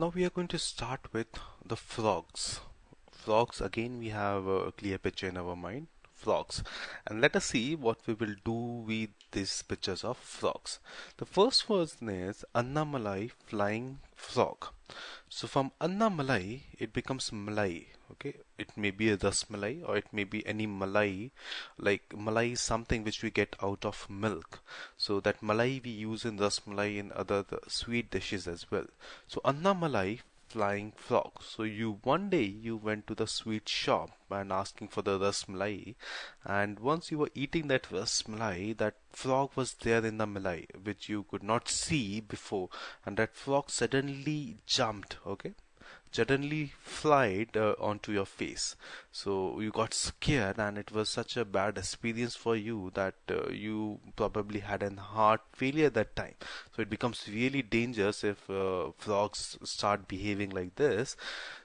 Now we are going to start with the frogs. Frogs, again, we have a clear picture in our mind. Frogs. And let us see what we will do with these pictures of frogs. The first one is Annamalai flying frog. So from Annamalai, it becomes Malai. Okay, it may be a Rasmalai or it may be any Malai. Like Malai is something which we get out of milk. So that Malai we use in Rasmalai and other sweet dishes as well. So Annamalai flying frog. So you one day you went to the sweet shop and asking for the rasmalai, and once you were eating that rasmalai, that frog was there in the malai which you could not see before, and that frog suddenly jumped, okay, suddenly flied onto your face. So you got scared, and it was such a bad experience for you that you probably had an heart failure that time. So it becomes really dangerous if frogs start behaving like this.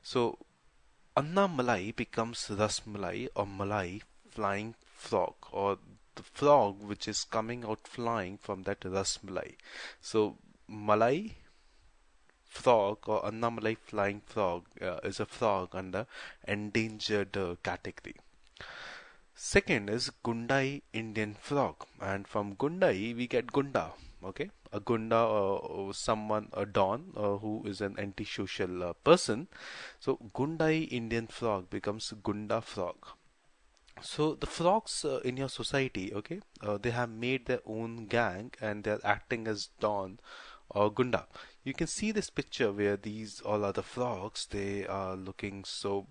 So Anna Malai becomes Ras Malai or Malai flying frog, or the frog which is coming out flying from that Ras Malai. So Malai frog or Annamalai flying frog is a frog under endangered category. Second is Gundai Indian frog, and from Gundai we get Gunda. Okay, a Gunda or someone, a Don who is an antisocial person. So Gundai Indian frog becomes Gunda frog. So the frogs in your society, okay, they have made their own gang and they're acting as Don or Gunda. You can see this picture where these all other frogs, they are looking so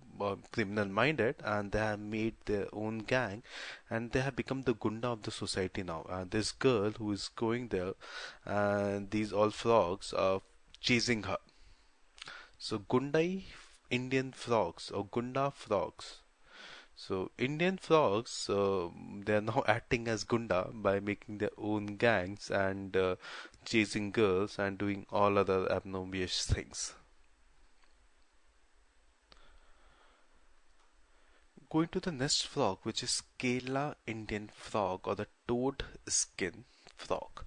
criminal minded, and they have made their own gang and they have become the Gunda of the society now. And this girl who is going there, and these all frogs are chasing her. So Gundai Indian frogs or Gunda frogs. So Indian frogs, they are now acting as Gunda by making their own gangs and chasing girls and doing all other abnormal things. Going to the next frog, which is Kerala Indian frog or the toad skin frog.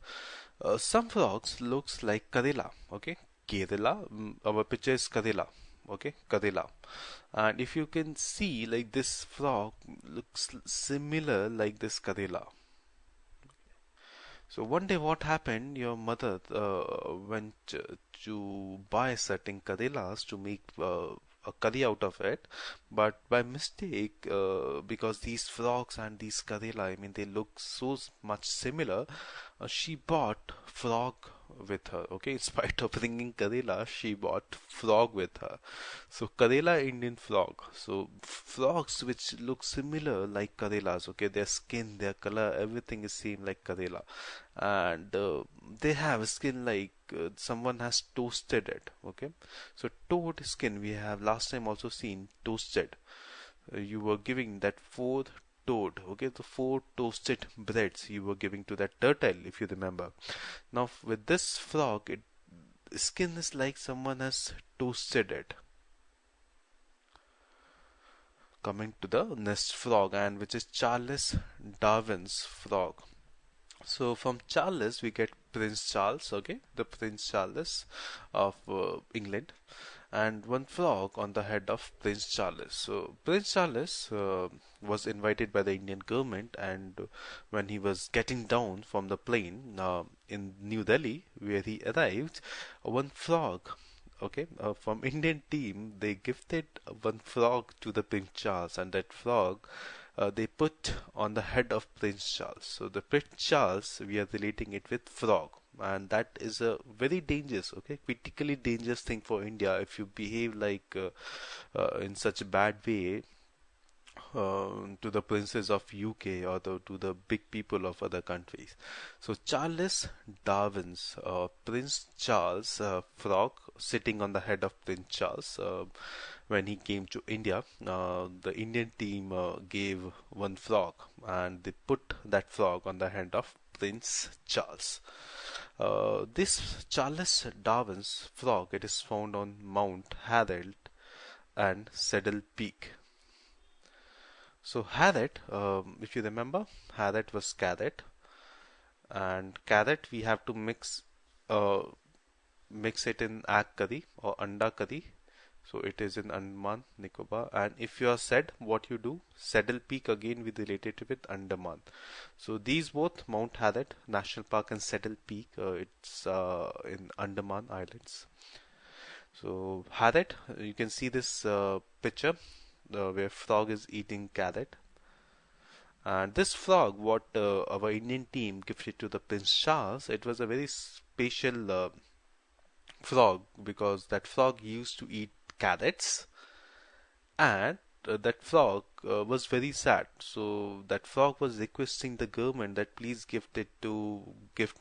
Some frogs looks like Karela. Okay, Kerala. Our picture is Karela. Okay, Karela. And if you can see, like this frog looks similar like this Karela. So one day what happened, your mother went to buy certain karelas to make a curry out of it, but by mistake, because these frogs and these karela, I mean, they look so much similar, she bought frog with her. Okay, in spite of bringing karela, she bought frog with her. So karela Indian frog. So frogs which look similar like karelas. Okay, their skin, their color, everything is same like karela, and they have skin like someone has toasted it. Okay, so toad skin we have last time also seen toasted. You were giving that four toad, okay, the four toasted breads you were giving to that turtle, if you remember. Now with this frog, it skin is like someone has toasted it. Coming to the next frog, and which is Charles Darwin's frog. So from Charles we get Prince Charles, okay, the Prince Charles of England, and one frog on the head of Prince Charles. So Prince Charles was invited by the Indian government, and when he was getting down from the plane in New Delhi, where he arrived, one frog. Okay, from Indian team, they gifted one frog to the Prince Charles, and that frog they put on the head of Prince Charles. So the Prince Charles, we are relating it with frog, and that is a very dangerous, okay, critically dangerous thing for India if you behave like in such a bad way to the princes of UK or to the big people of other countries. So Charles Darwin's Prince Charles frog sitting on the head of Prince Charles when he came to India. The Indian team gave one frog and they put that frog on the head of Prince Charles. This Charles Darwin's frog, it is found on Mount Harold and Saddle Peak. So Harriet, if you remember, Harriet was carrot, and carrot we have to mix uh, mix it in egg curry or anda curry. So it is in Andaman, Nicobar. And if you are said, what you do? Saddle Peak again we related with Andaman. So these both, Mount Harriet National Park and Saddle Peak, it's in Andaman Islands. So Harriet, you can see this picture where frog is eating carrot. And this frog, what our Indian team gifted to the Prince Charles, it was a very special frog because that frog used to eat carrots, and that frog was very sad. So that frog was requesting the government that please gift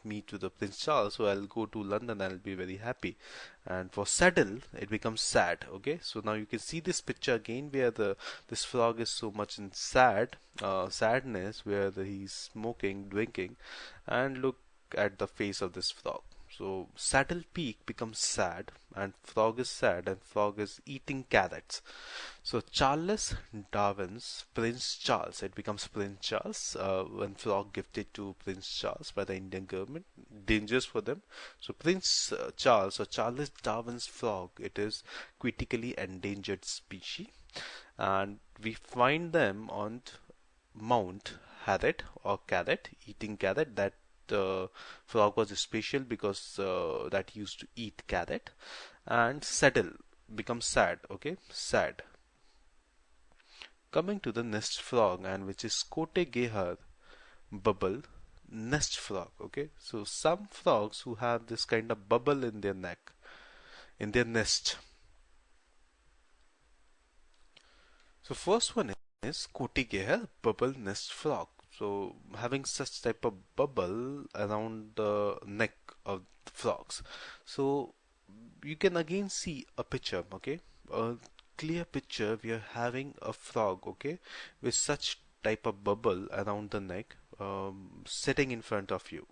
me to the Prince Charles, so I'll go to London, I'll be very happy. And for saddle, it becomes sad. Okay, so now you can see this picture again where the this frog is so much in sadness, where he's smoking, drinking, and look at the face of this frog. So Saddle Peak becomes sad, and frog is sad, and frog is eating carrots. So Charles Darwin's Prince Charles, it becomes Prince Charles when frog gifted to Prince Charles by the Indian government, dangerous for them. So Prince Charles or Charles Darwin's frog, it is critically endangered species, and we find them on Mount Harriet or carrot, eating carrot. That frog was special because that used to eat carrot. And saddle becomes sad. Okay, sad. Coming to the nest frog, and which is Cote Gehar bubble nest frog. Okay, so some frogs who have this kind of bubble in their neck, in their nest. So first one is Cote Gehar bubble nest frog. So having such type of bubble around the neck of the frogs. So you can again see a picture, okay, a clear picture. We are having a frog, okay, with such type of bubble around the neck, sitting in front of you.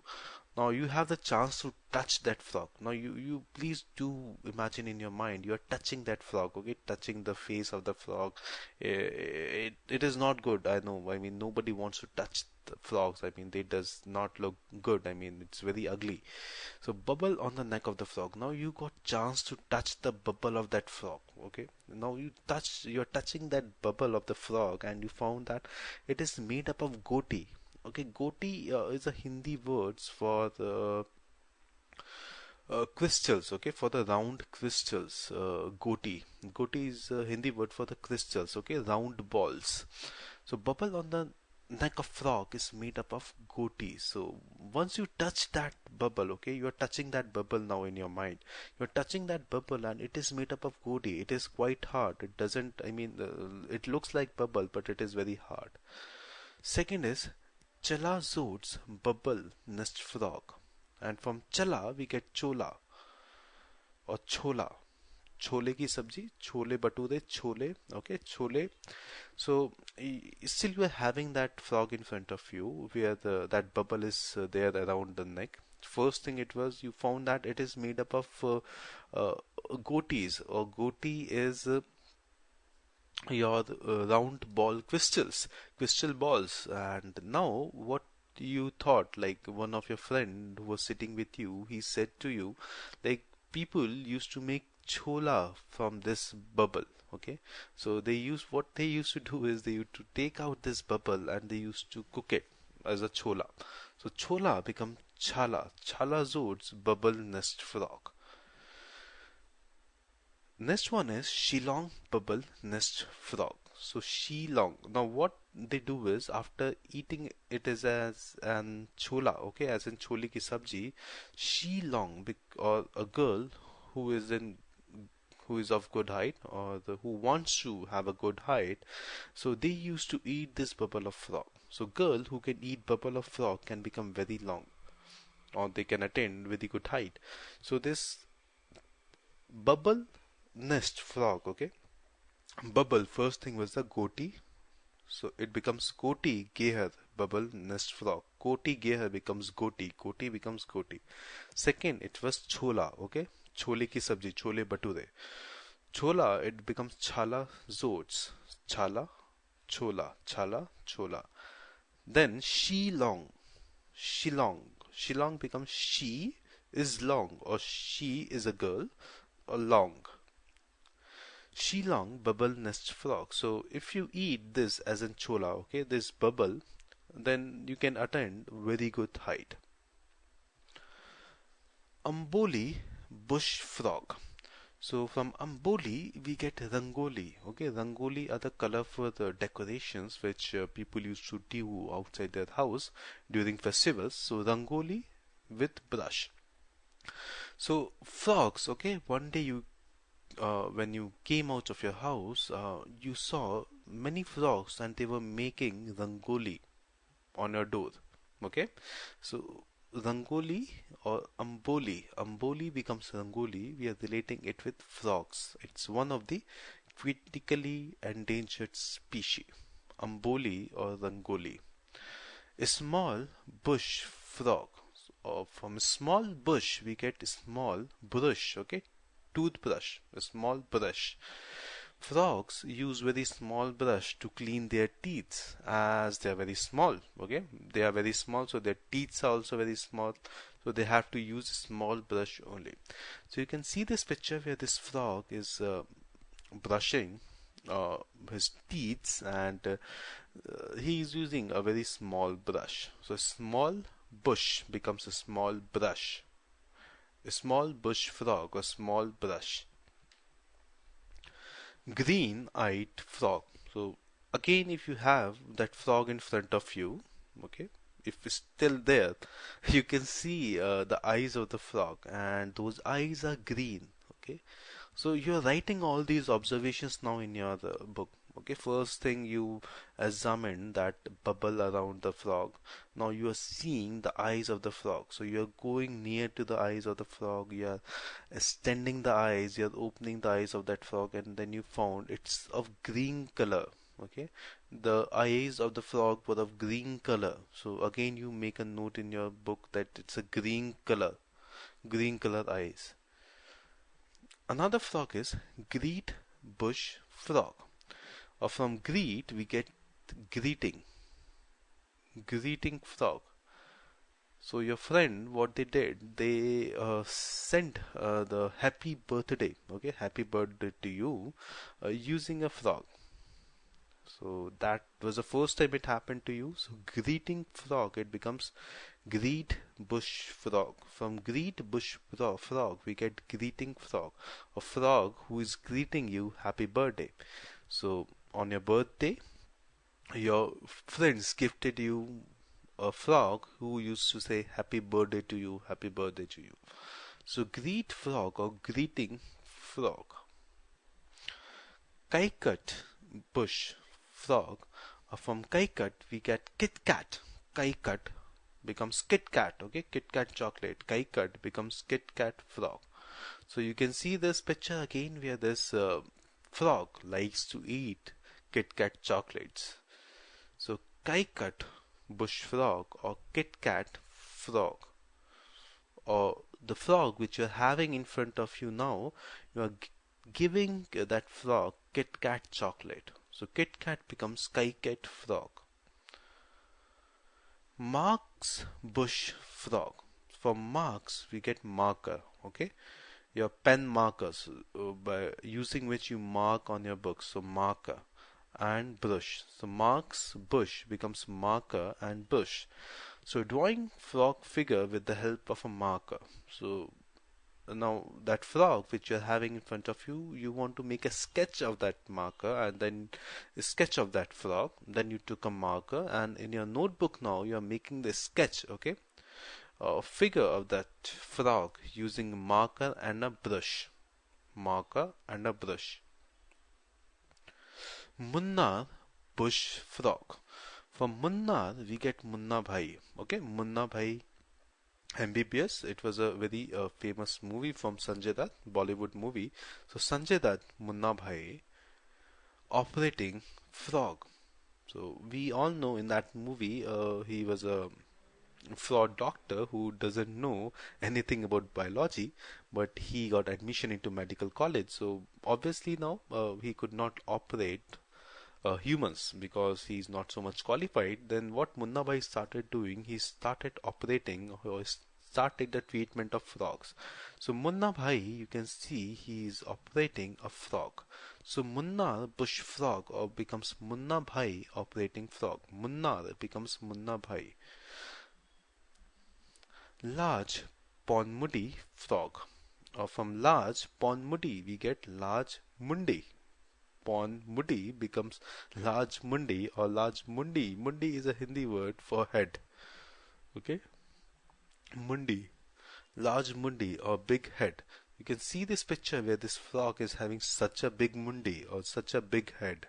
Now you have the chance to touch that frog. Now you please do imagine in your mind you are touching that frog, okay, touching the face of the frog. It is not good. I know. I mean, nobody wants to touch the frogs. I mean, they does not look good. I mean, it's very ugly. So bubble on the neck of the frog. Now you got chance to touch the bubble of that frog. Okay. Now you're touching that bubble of the frog, and you found that it is made up of goti. Okay, goti is a Hindi words for the crystals. Okay, for the round crystals. Goti. Goti is a Hindi word for the crystals. Okay, round balls. So bubble on the neck of frog is made up of goti. So once you touch that bubble, okay, you are touching that bubble now in your mind. You are touching that bubble, and it is made up of goti. It is quite hard. It doesn't. I mean, it looks like bubble, but it is very hard. Second is Chala Zodes bubble nest frog, and from Chala we get Chola or Chola. Chole ki sabji, chole bature, chole, okay, chole. So still you are having that frog in front of you, where that bubble is there around the neck. First thing it was, you found that it is made up of goatees, or goatee is your round ball crystal balls. And now what you thought, like one of your friend who was sitting with you, he said to you, like, people used to make chola from this bubble. Okay, so what they used to do is they used to take out this bubble, and they used to cook it as a chola. So chola become chala zodes bubble nest frog. Next one is Shillong bubble nest frog. So Shillong. Now what they do is, after eating it is as an chola, okay, as in chole ki sabji, Shillong, or a girl who is of good height, or who wants to have a good height, so they used to eat this bubble of frog. So girl who can eat bubble of frog can become very long, or they can attain very good height. So this bubble nest frog, okay, bubble, first thing was the goti. So it becomes Koti Gehar bubble nest frog. Koti Gehar becomes Goti. Koti becomes Goti. Second, it was Chola. Okay, chole ki sabji, chole bature. Chola, it becomes Chala zodes. Chala, Chola, Chala, Chola. Then Shillong. Shillong becomes She is long, or she is a girl, or long. She long bubble nest frog. So if you eat this as in chola, okay, this bubble, then you can attain very good height. Amboli bush frog. So from Amboli we get Rangoli. Okay, Rangoli are the colorful decorations which people used to do outside their house during festivals. So Rangoli with brush. So frogs, okay, one day you when you came out of your house, you saw many frogs and they were making Rangoli on your door. Okay, so Rangoli or Amboli becomes Rangoli. We are relating it with frogs. It's one of the critically endangered species. Amboli or Rangoli. A small bush frog. Or from a small bush we get a small brush. Okay, toothbrush, a small brush. Frogs use very small brush to clean their teeth as they are very small. Okay, they are very small, so their teeth are also very small. So they have to use a small brush only. So you can see this picture where this frog is brushing uh, his teeth, and he is using a very small brush. So a small bush becomes a small brush. A small bush frog or small brush. Green-eyed frog. So again, if you have that frog in front of you, okay, if it's still there, you can see the eyes of the frog, and those eyes are green. Okay, so you're writing all these observations now in your book. Okay, first thing you examine that bubble around the frog. Now you are seeing the eyes of the frog. So you are going near to the eyes of the frog. You are extending the eyes. You are opening the eyes of that frog, and then you found it's of green color. Okay, the eyes of the frog were of green color. So again, you make a note in your book that it's a green color eyes. Another frog is great bush frog. Or from greet we get greeting, greeting frog. So your friend, what they did, they sent the happy birthday, okay, happy birthday to you, using a frog. So that was the first time it happened to you. So greeting frog, it becomes greet bush frog. From greet bush frog, we get greeting frog, a frog who is greeting you happy birthday. So on your birthday, your friends gifted you a frog who used to say happy birthday to you, happy birthday to you. So greet frog or greeting frog. Kaikat bush frog. From Kaikat we get Kit Kat. Kaikat becomes Kit Kat. Okay, Kit Kat chocolate. Kaikat becomes Kit Kat frog. So you can see this picture again where this frog likes to eat Kit Kat chocolates. So Kaikat bush frog or Kit Kat frog, or the frog which you're having in front of you now, you are giving that frog Kit Kat chocolate. So Kit Kat becomes Kaikat frog. Mark's bush frog. From marks we get marker. Okay, your pen markers by using which you mark on your book. So marker and brush. So marks bush becomes marker and bush. So drawing frog figure with the help of a marker. So now that frog which you're having in front of you, you want to make a sketch of that marker and then a sketch of that frog. Then you took a marker, and in your notebook now you are making the sketch, okay, a figure of that frog using marker and a brush. Marker and a brush. Munnar bush frog. From Munnar we get Munna Bhai. Okay, Munna Bhai MBBS. It was a very famous movie from Sanjay Dutt, Bollywood movie. So Sanjay Dutt, Munna Bhai, operating frog. So we all know in that movie he was a fraud doctor who doesn't know anything about biology, but he got admission into medical college. So obviously now he could not operate humans because he's not so much qualified. Then what Munna Bhai started doing, he started operating or started the treatment of frogs. So Munna Bhai, you can see he is operating a frog. So Munnar bush frog or becomes Munna Bhai operating frog. Munnar becomes Munna Bhai. Large Ponmudi frog. Or from large Ponmudi we get large Mundi. Ponmudi becomes large Mundi or large Mundi. Mundi is a Hindi word for head. Okay? Mundi. Large mundi or big head. You can see this picture where this frog is having such a big mundi or such a big head.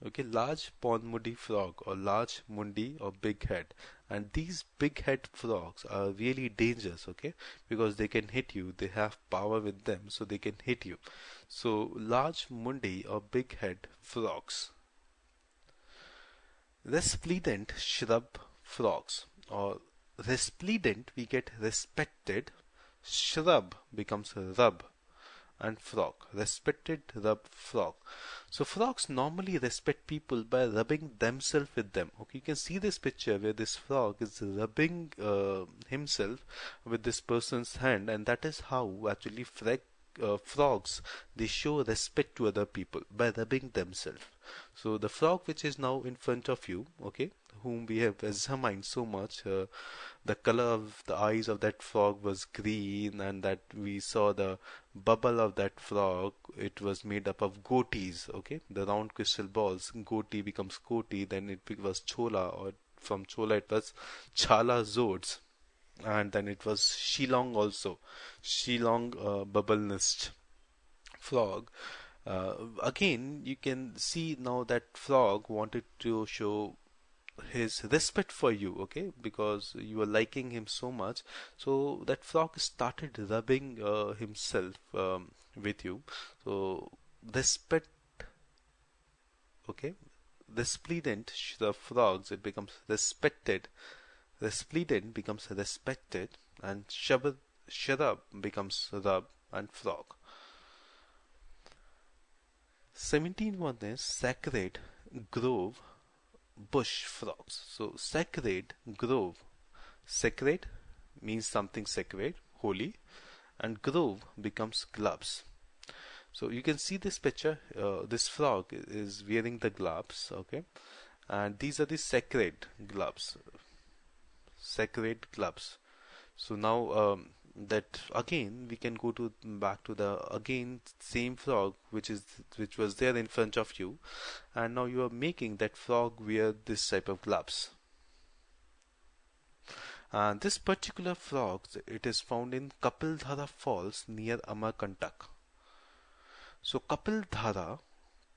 Okay, large pond mundi frog or large mundi or big head. And these big head frogs are really dangerous, okay, because they can hit you. They have power with them, so they can hit you. So large mundi or big head frogs. Resplendent shrub frogs or resplendent we get respected, shrub becomes rub, and frog, respected rub frog. So frogs normally respect people by rubbing themselves with them. Okay, you can see this picture where this frog is rubbing himself with this person's hand, and that is how actually frogs, they show respect to other people by rubbing themselves. So the frog which is now in front of you, okay, whom we have examined so much, the color of the eyes of that frog was green, and that we saw the bubble of that frog, it was made up of goatees, okay, the round crystal balls. Goatee becomes koti, then it was chola, or from chola it was chala zodes, and then it was shillong also, shillong bubble nest frog. Again, you can see now that frog wanted to show his respect for you, okay, because you are liking him so much. So that frog started rubbing himself with you. So respect, okay, resplendent the frogs, it becomes respected. Resplendent becomes respected, and sharab becomes rub and frog. 17th one is sacred grove bush frogs. So sacred grove, sacred means something sacred, holy, and grove becomes gloves. So you can see this picture, this frog is wearing the gloves, okay, and these are the sacred gloves, sacred gloves. So now that again we can go to back to the again same frog which was there in front of you, and now you are making that frog wear this type of gloves. And this particular frog, it is found in Kapildhara Falls near Amarkantak. So Kapildhara,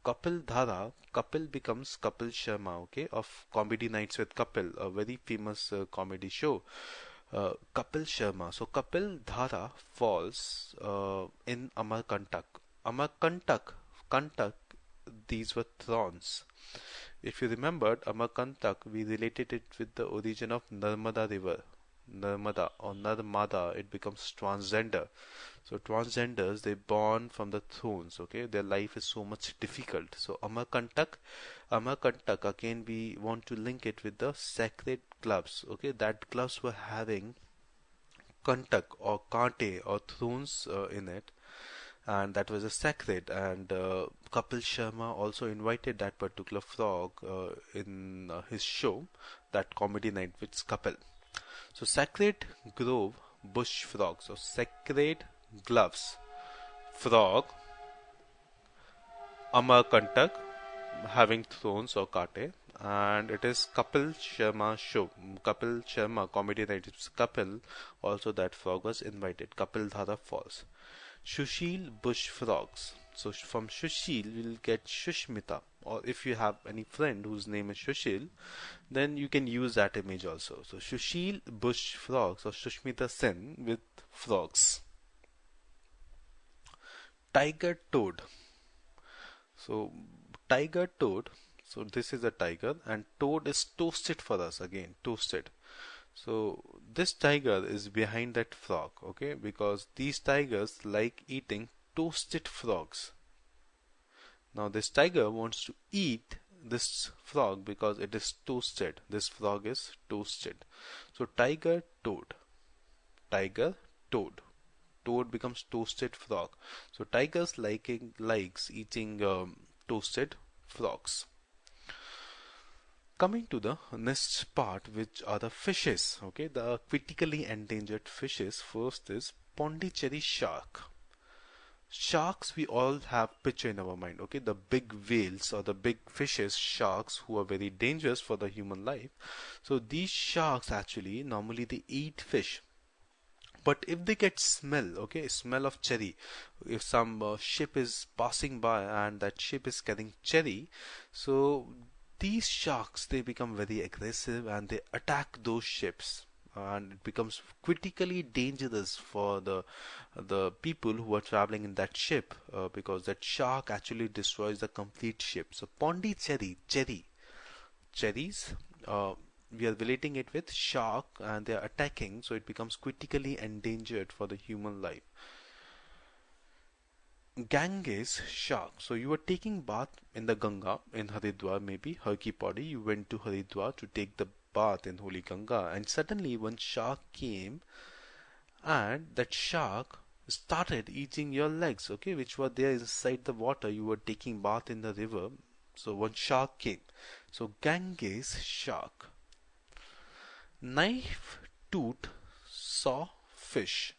Kapil becomes Kapil Sharma, okay, of Comedy Nights with Kapil, a very famous comedy show. Kapil Sharma. So Kapil Dhara falls in Amarkantak. Amarkantak, Kantak, these were thorns. If you remembered Amarkantak, we related it with the origin of Narmada river. Narmada or Narmada, it becomes transgender. So transgenders, they born from the thrones, okay, their life is so much difficult. So Amarkantak, again we want to link it with the sacred gloves, okay, that gloves were having kantak or kante or thrones in it, and that was a sacred, and Kapil Sharma also invited that particular frog in his show, that comedy night with Kapil. So sacred grove bush frog, so sacred gloves frog, Amarkantak having thrones or kate, and it is Kapil Sharma show, Kapil Sharma comedy night, it's Kapil, also that frog was invited, Kapil Dhara Falls. Shushil bush frogs, so from Shushil we'll get Shushmita, or if you have any friend whose name is Shushil, then you can use that image also. So Shushil bush frogs or Shushmita Sen with frogs. Tiger toad. So tiger toad, so this is a tiger, and toad is toasted for us, again toasted. So this tiger is behind that frog, okay, because these tigers like eating toasted frogs. Now this tiger wants to eat this frog because it is toasted. This frog is toasted. So tiger toad. tiger, toad. Toad becomes toasted frog. So tigers likes eating toasted frogs. Coming to the next part, which are the fishes. Okay, the critically endangered fishes. First is Pondicherry shark. Sharks, we all have picture in our mind. Okay, the big whales or the big fishes, sharks, who are very dangerous for the human life. So these sharks actually normally they eat fish. But if they get smell, okay, smell of cherry, if some ship is passing by and that ship is carrying cherry, so these sharks they become very aggressive and they attack those ships, and it becomes critically dangerous for the people who are traveling in that ship, because that shark actually destroys the complete ship. So Pondicherry, cherries, uh, we are relating it with shark and they are attacking, so it becomes critically endangered for the human life. Ganges shark. So you were taking bath in the Ganga in Haridwar, maybe Har Ki Pauri. You went to Haridwar to take the bath in Holy Ganga, and suddenly one shark came, and that shark started eating your legs, okay, which were there inside the water. You were taking bath in the river, so one shark came. So Ganges shark. Knife tooth saw fish.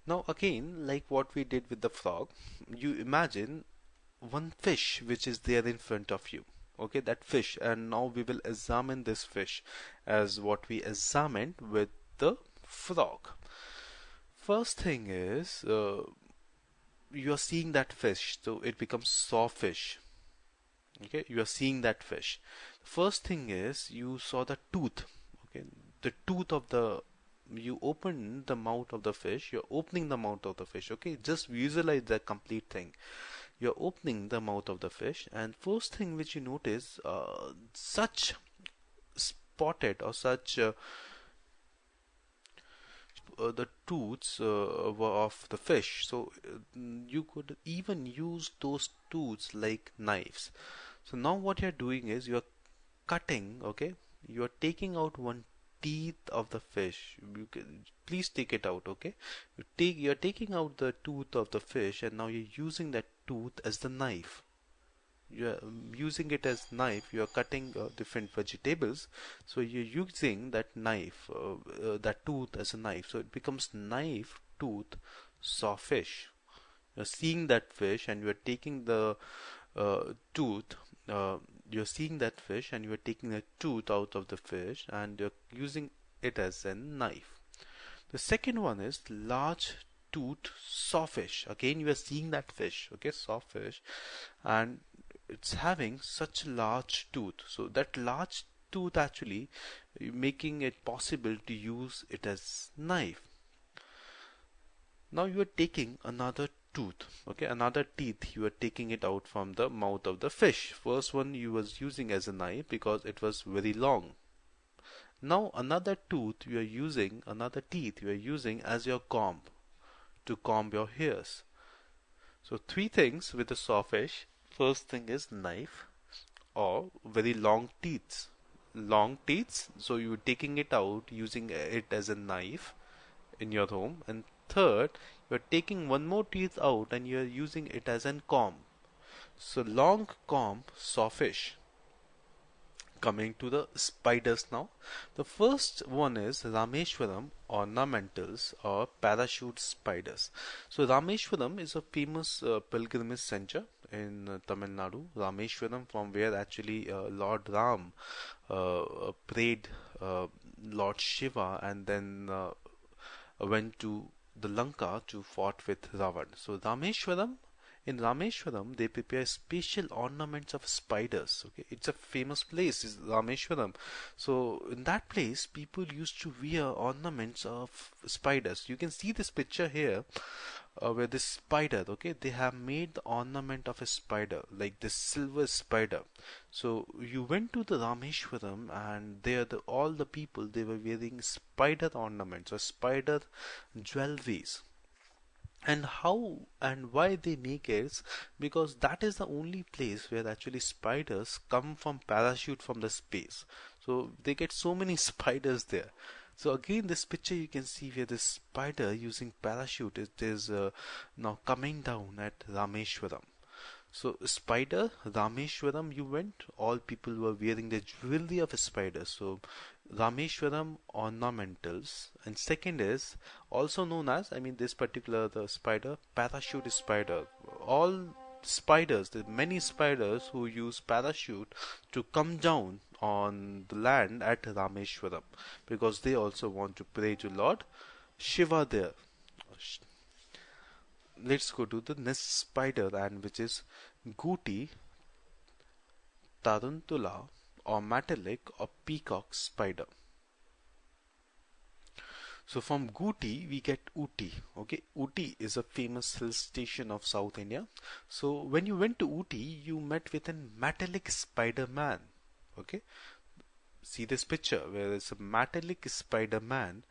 Now again, like what we did with the frog, you imagine one fish which is there in front of you. Okay, that fish, and now we will examine this fish as what we examined with the frog. First thing is, you are seeing that fish, so it becomes sawfish. Okay, you are seeing that fish. First thing is you saw the tooth. Okay, the tooth of the, you open the mouth of the fish, you're opening the mouth of the fish. Okay, just visualize the complete thing. You're opening the mouth of the fish, and first thing which you notice, such spotted or such the tooths were of the fish, so you could even use those tooths like knives. So now what you're doing is you're cutting, okay, you're taking out one teeth of the fish. You can, please take it out, okay. You're taking out the tooth of the fish, and now you're using that tooth as the knife. You're using it as knife. You're cutting different vegetables, so you're using that knife, that tooth as a knife, so it becomes knife tooth saw fish. You're seeing that fish and you're taking the tooth, you're seeing that fish and you're taking the tooth out of the fish and you're using it as a knife. The second one is large tooth sawfish. Again, you are seeing that fish, okay, sawfish, and it's having such a large tooth. So that large tooth actually making it possible to use it as knife. Now you are taking another tooth, okay, another teeth, you are taking it out from the mouth of the fish. First one you was using as a knife because it was very long. Now another tooth you are using, another teeth you are using as your comb to comb your hairs. So three things with the sawfish. First thing is knife or very long teeth. Long teeth, so you're taking it out using it as a knife in your home. And third, you're taking one more teeth out and you're using it as a comb. So long comb sawfish. Coming to the spiders now. The first one is Rameshwaram ornamentals or parachute spiders. So Rameshwaram is a famous pilgrimage center in Tamil Nadu. Rameshwaram, from where actually Lord Ram prayed Lord Shiva and then went to the Lanka to fought with Ravan. So Rameshwaram, in Rameshwaram, they prepare special ornaments of spiders. Okay, it's a famous place, is Rameshwaram. So in that place, people used to wear ornaments of spiders. You can see this picture here, where this spider, okay, they have made the ornament of a spider, like this silver spider. So you went to the Rameshwaram, and there, all the people they were wearing spider ornaments or spider jewelries. And how and why they make it, because that is the only place where actually spiders come from parachute from the space, so they get so many spiders there. So again, this picture you can see where this spider using parachute, it is now coming down at Rameshwaram. So spider, Rameshwaram you went, all people were wearing the jewelry of a spider. So Rameshwaram ornamentals. And second is also known as, I mean this particular the spider, parachute spider. All spiders, there are many spiders who use parachute to come down on the land at Rameshwaram because they also want to pray to Lord Shiva there. Let's go to the next spider, and which is Guti, Tarantula, or metallic or peacock spider. So from Guti we get Ooty. Okay, Ooty is a famous hill station of South India. So when you went to Ooty, you met with a metallic Spider-Man. Okay, see this picture where it's a metallic Spider-Man.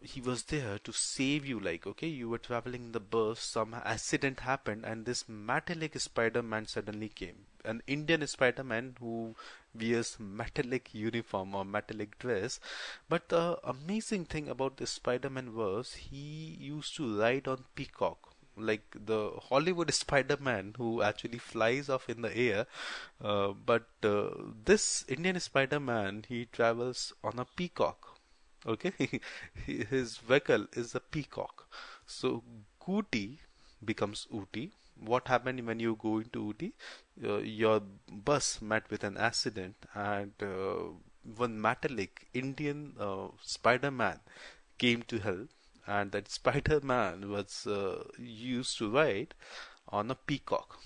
He was there to save you. Like, okay, you were traveling in the bus, some accident happened, and this metallic Spider-Man suddenly came. An Indian Spider-Man who wears metallic uniform or metallic dress. But the amazing thing about this Spider-Man was he used to ride on peacock. Like the Hollywood Spider-Man who actually flies off in the air, but this Indian Spider-Man, he travels on a peacock. Okay, his vehicle is a peacock. So Gooty becomes Ooty. What happened when you go into Ooty? Your bus met with an accident, and one metallic Indian Spider-Man came to help, and that Spider-Man was used to ride on a peacock.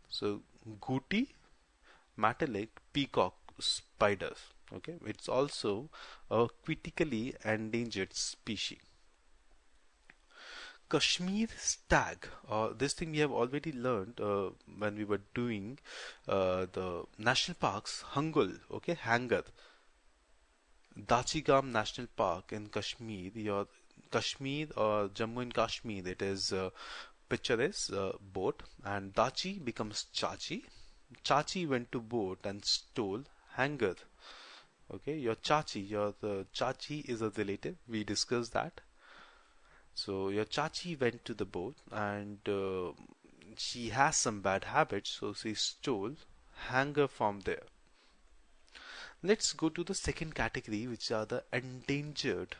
So Gooty, metallic, peacock, spiders. Okay, it's also a critically endangered species. Kashmir stag. This thing we have already learned when we were doing the national parks. Hangul, okay, Hangar. Dachigam National Park in Kashmir. Your Kashmir or Jammu and Kashmir. It is picture is boat, and Dachi becomes Chachi. Chachi went to boat and stole Hangar. Okay, your Chachi, your Chachi is a relative. We discussed that. So your Chachi went to the boat, and she has some bad habits, so she stole Hanger from there. Let's go to the second category, which are the endangered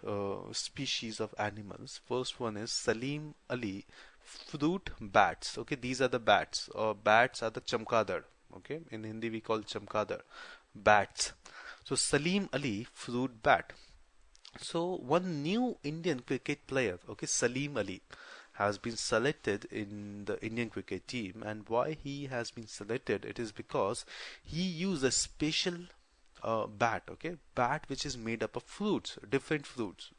species of animals. First one is Salim Ali fruit bats. Okay, these are the bats. Bats are the chamkadar. Okay, in Hindi we call chamkadar bats. So Salim Ali fruit bat. So one new Indian cricket player, okay, Salim Ali, has been selected in the Indian cricket team. And why he has been selected? It is because he used a special bat, okay, bat which is made up of fruits, different fruits,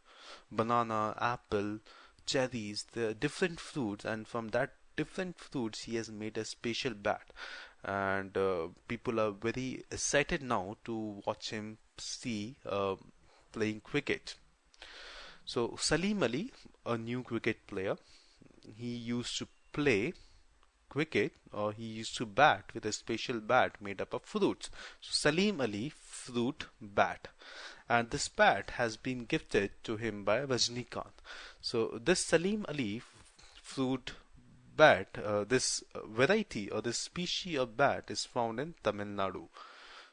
banana, apple, cherries, the different fruits, and from that different fruits he has made a special bat. And people are very excited now to watch him see playing cricket. So Salim Ali, a new cricket player, he used to play cricket, or he used to bat with a special bat made up of fruits. So Salim Ali fruit bat, and this bat has been gifted to him by Rajnikant. So this Salim Ali fruit bat, this variety or this species of bat is found in Tamil Nadu.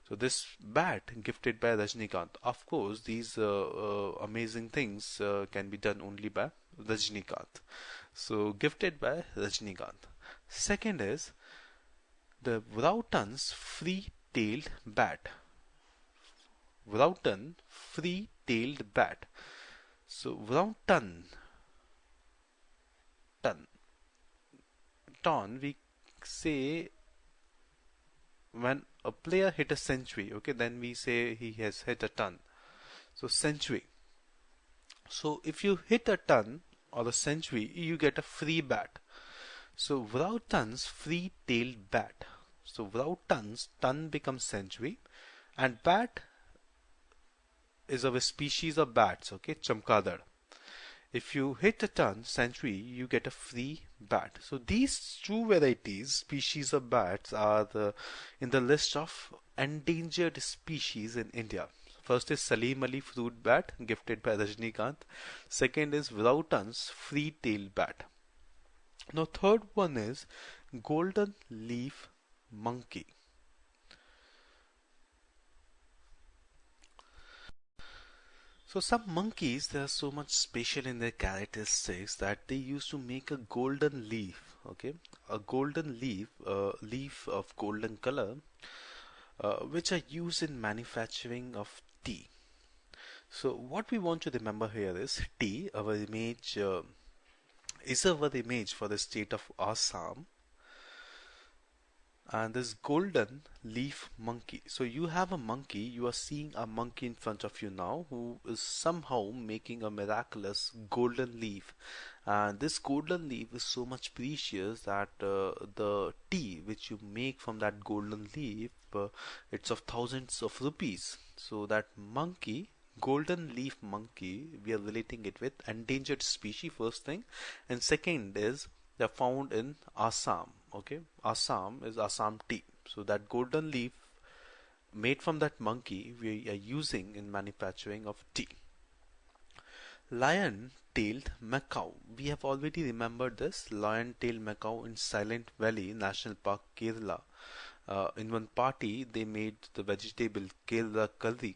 So this bat gifted by Rajnikant. Of course, these amazing things can be done only by Rajnikant. So gifted by Rajnikant. Second is the Wroughton's free-tailed bat. Wroughton free-tailed bat. So Wroughton, ton, we say when a player hit a century, okay, then we say he has hit a ton. So century. So if you hit a ton or a century, you get a free bat. So Wroughton's free-tailed bat. So Wroughton's ton becomes century, and bat is of a species of bats, okay, chamkadar. If you hit a ton century, you get a free bat. So these two varieties, species of bats, are in the list of endangered species in India. First is Salim Ali fruit bat gifted by Rajnikant. Second is Vrautan's free tail bat. Now third one is golden leaf monkey. So some monkeys, they are so much special in their characteristics that they used to make a golden leaf. Okay, a golden leaf, leaf of golden color, which are used in manufacturing of tea. So what we want to remember here is tea. Our image is our image for the state of Assam, and this golden leaf monkey. So you have a monkey, you are seeing a monkey in front of you now who is somehow making a miraculous golden leaf. And this golden leaf is so much precious that the tea which you make from that golden leaf, it's of thousands of rupees. So that monkey, golden leaf monkey, we are relating it with endangered species, first thing, and second is they're found in Assam. Okay, Assam is Assam tea. So that golden leaf made from that monkey we are using in manufacturing of tea. Lion-tailed macaw. We have already remembered this lion-tailed macaw in Silent Valley National Park, Kerala. In one party, they made the vegetable Kerala curry,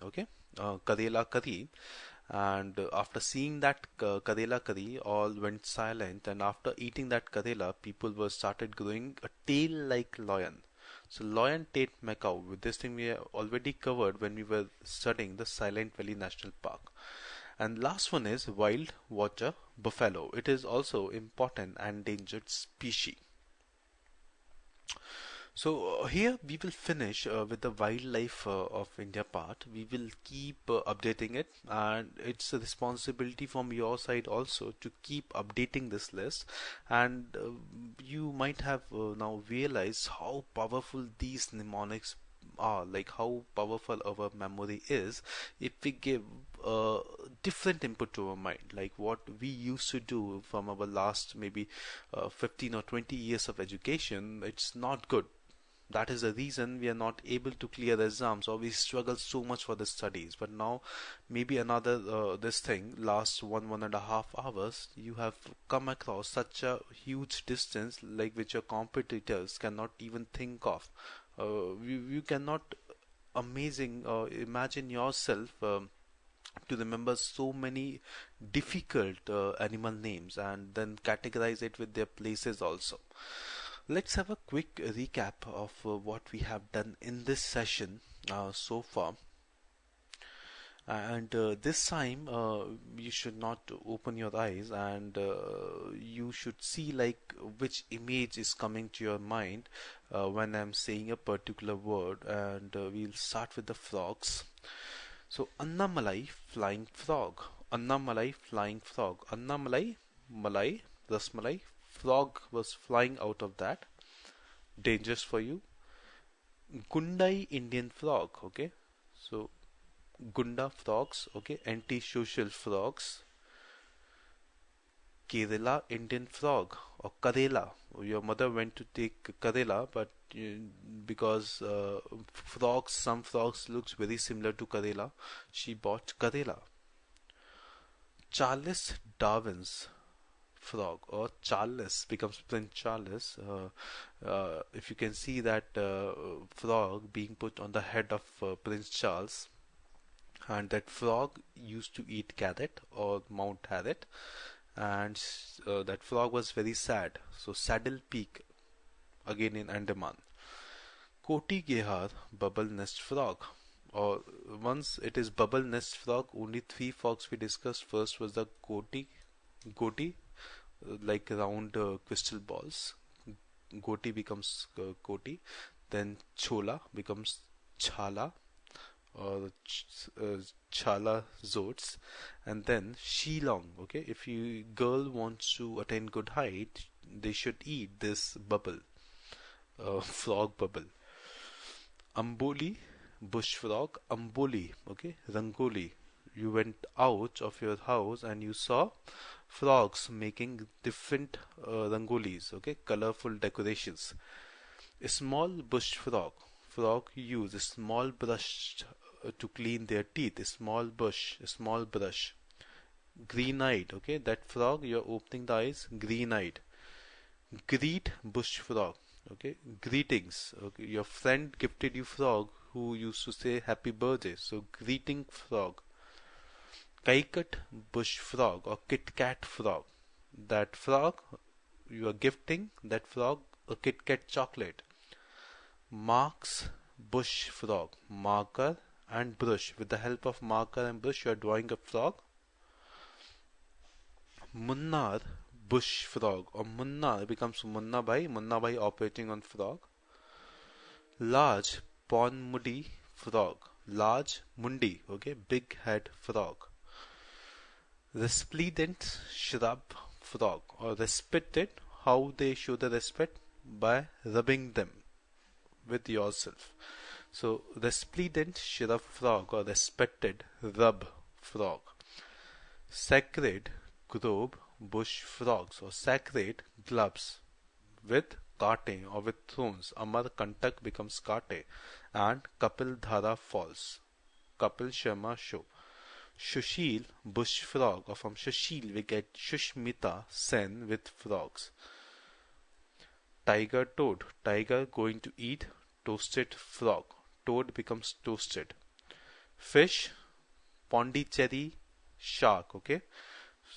okay, Karela curry, and after seeing that Karela curry, all went silent, and after eating that Karela, people were started growing a tail like lion. So lion-tailed macaw, with this thing we have already covered when we were studying the Silent Valley National Park. And last one is wild water buffalo. It is also important endangered species. So here we will finish with the wildlife of India part. We will keep updating it, and it's a responsibility from your side also to keep updating this list. And you might have now realized how powerful these mnemonics are, like how powerful our memory is if we give different input to our mind, like what we used to do from our last maybe 15 or 20 years of education. It's not good. That is the reason we are not able to clear the exams, or we struggle so much for the studies. But now maybe another this thing last 1.5 hours, you have come across such a huge distance like which your competitors cannot even think of. You cannot amazing imagine yourself to remember so many difficult animal names and then categorize it with their places also. Let's have a quick recap of what we have done in this session so far. And this time you should not open your eyes, and you should see like which image is coming to your mind when I'm saying a particular word. And we'll start with the frogs. So Annamalai, flying frog. Annamalai, flying frog. Annamalai, Malai, Rasmalai, frog was flying out of that. Dangerous for you. Gundai, Indian frog. Okay, so Gunda frogs. Okay, antisocial frogs. Kerala, Indian frog, or Karela. Your mother went to take Karela, but because frogs, some frogs looks very similar to Karela, she bought Karela. Charles Darwin's frog, or Charles becomes Prince Charles. If you can see that frog being put on the head of Prince Charles, and that frog used to eat carrot or Mount Harriet, and that frog was very sad. So Saddle Peak, again in Andaman. Koti Gehar, bubble nest frog. Or once it is bubble nest frog, only three frogs we discussed. First was the Goti, like round crystal balls. Goti becomes Koti. Then Chola becomes Chala, or Chala Zotes, and then Shillong. Okay, if you girl wants to attain good height, they should eat this bubble, frog bubble. Amboli, bush frog. Amboli, okay, Rangoli. You went out of your house and you saw frogs making different rangolis, okay, colorful decorations. A small bush frog. Frog use a small brushed to clean their teeth. A small brush. Green-eyed, okay, that frog, you're opening the eyes, green-eyed. Greet bush frog, okay, greetings, okay, your friend gifted you frog who used to say happy birthday, so greeting frog. Kaikat bush frog or Kit Kat frog, that frog you are gifting that frog a Kit Kat chocolate. Marks bush frog, marker and brush. With the help of marker and brush, you are drawing a frog. Munnar bush frog, or Munna becomes Munna Bhai operating on frog. Large pon mudi frog, large mundi, okay, big head frog. Resplendent shrub frog, or respected, how they show the respect? By rubbing them with yourself. So resplendent shrub frog or respected rub frog. Sacred grove bush frogs or sacred gloves with kate or with thorns. Amar Kantak becomes kate, and Kapil Dhara falls. Kapil Sharma show. Shushil bush frog, or from Shushil we get Shushmita Sen with frogs. Tiger toad, tiger going to eat toasted frog. Toad becomes toasted. Fish, Pondicherry shark, okay.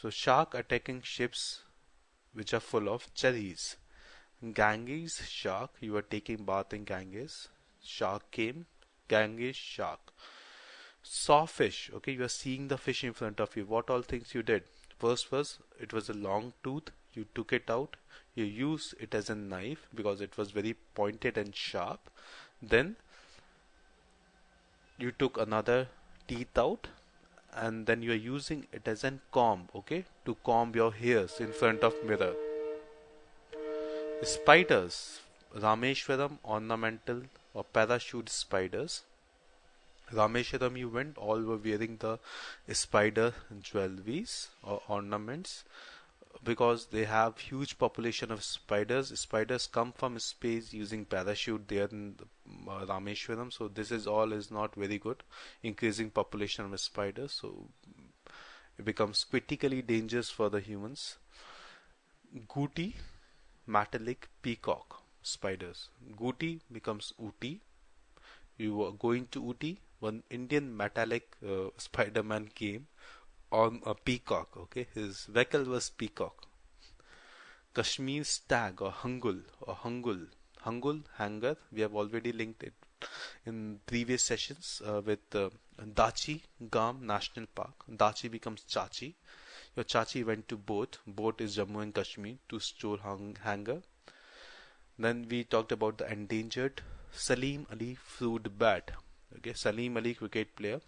So shark attacking ships which are full of cherries. Ganges shark, you are taking bath in Ganges. Shark came, Ganges shark. Sawfish, okay, you are seeing the fish in front of you. What all things you did? First was, it was a long tooth, you took it out, you used it as a knife because it was very pointed and sharp. Then you took another teeth out, and then you are using it as a comb, okay, to comb your hairs in front of mirror. Spiders, Rameshwaram ornamental or parachute spiders. Rameshwaram you went, all were wearing the spider jewelries or ornaments because they have huge population of spiders. Spiders come from space using parachute there in Rameshwaram, so this is all is not very good, increasing population of spiders, so it becomes critically dangerous for the humans. Gooty, metallic peacock spiders. Gooty becomes Ooty. You are going to Ooty. One Indian metallic Spider-Man came on a peacock, okay, his vehicle was peacock. Kashmir stag or Hangul, hanger, we have already linked it in previous sessions with Dachi Gam National Park. Dachi becomes Chachi. Your Chachi went to boat is Jammu and Kashmir to store hanger. Then we talked about the endangered Salim Ali fruit bat, okay, Salim Ali cricket player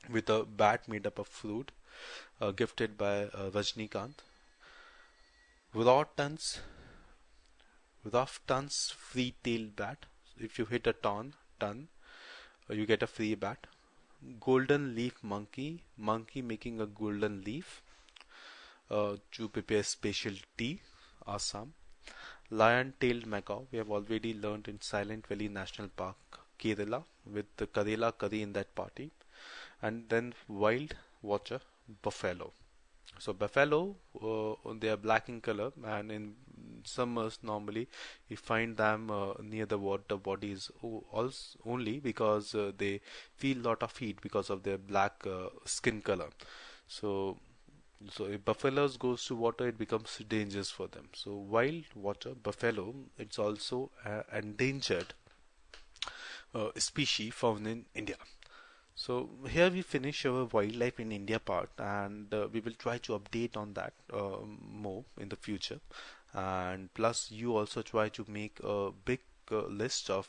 with a bat made up of fruit, gifted by Rajnikant. Rafton's free-tailed bat. If you hit a ton, you get a free bat. Golden leaf monkey making a golden leaf to prepare special tea, Assam. Lion-tailed macaw, we have already learned in Silent Valley National Park, Kerala, with the Karela curry in that party. And then wild watcher buffalo. So buffalo, they are black in color, and in summers normally you find them near the water bodies also only because they feel lot of heat because of their black skin color. So if buffaloes goes to water, it becomes dangerous for them. So wild water buffalo, it's also endangered species found in India. So here we finish our wildlife in India part, and we will try to update on that more in the future. And plus you also try to make a big list of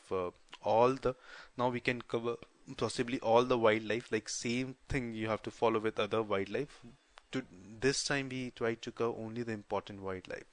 all the, now we can cover possibly all the wildlife, like same thing you have to follow with other wildlife. To this time we try to cover only the important wildlife.